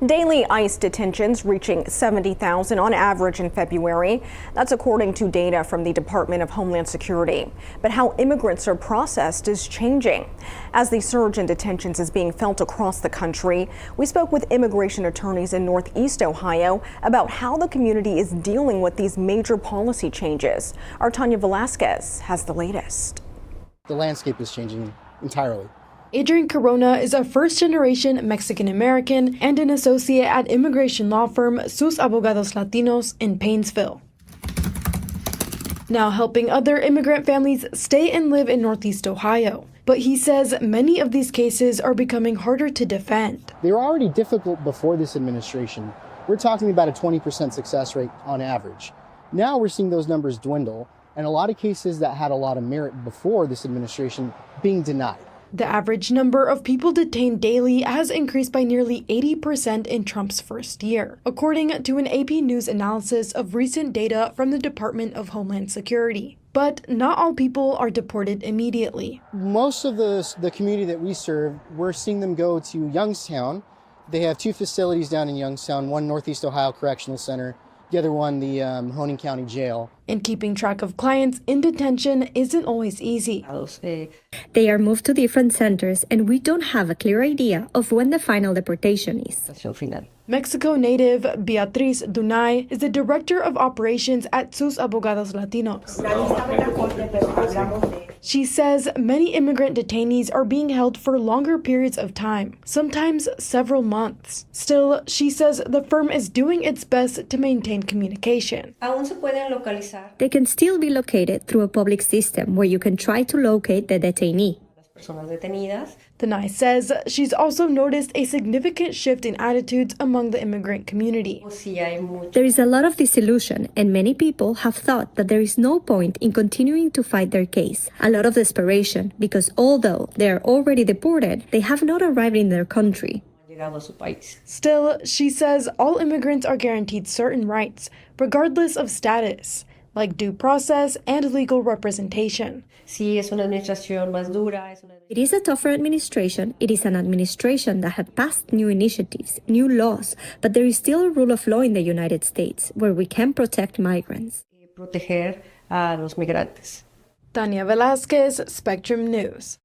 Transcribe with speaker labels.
Speaker 1: Daily ICE detentions reaching 70,000 on average in February. That's according to data from the Department of Homeland Security. But how immigrants are processed is changing. As the surge in detentions is being felt across the country, we spoke with immigration attorneys in Northeast Ohio about how the community is dealing with these major policy changes. Our Tanya Velasquez has the latest.
Speaker 2: The landscape is changing entirely.
Speaker 3: Adrian Corona is a first-generation Mexican-American and an associate at immigration law firm Sus Abogados Latinos in Painesville. Now helping other immigrant families stay and live in Northeast Ohio. But he says many of these cases are becoming harder to defend.
Speaker 2: They were already difficult before this administration. We're talking about a 20% success rate on average. Now we're seeing those numbers dwindle, and a lot of cases that had a lot of merit before this administration being denied.
Speaker 3: The average number of people detained daily has increased by nearly 80% in Trump's first year, according to an AP News analysis of recent data from the Department of Homeland Security. But not all people are deported immediately.
Speaker 2: Most of the community that we serve, we're seeing them go to Youngstown. They have two facilities down in Youngstown, one Northeast Ohio Correctional Center, the other one the Mahoning County Jail.
Speaker 3: And keeping track of clients in detention isn't always easy.
Speaker 4: They are moved to different centers, and we don't have a clear idea of when the final deportation is.
Speaker 3: Mexico native Beatriz Dunay is the director of operations at Sus Abogados Latinos. She says many immigrant detainees are being held for longer periods of time, sometimes several months. Still, she says the firm is doing its best to maintain communication.
Speaker 4: They can still be located through a public system where you can try to locate the detainee.
Speaker 3: Dunay says she's also noticed a significant shift in attitudes among the immigrant community.
Speaker 4: There is a lot of disillusion, and many people have thought that there is no point in continuing to fight their case. A lot of desperation, because although they are already deported, they have not arrived in their country.
Speaker 3: Still, she says all immigrants are guaranteed certain rights, regardless of status, like due process and legal representation.
Speaker 4: It is a tougher administration. It is an administration that had passed new initiatives, new laws, but there is still a rule of law in the United States where we can protect migrants.
Speaker 3: Tanya Velasquez, Spectrum News.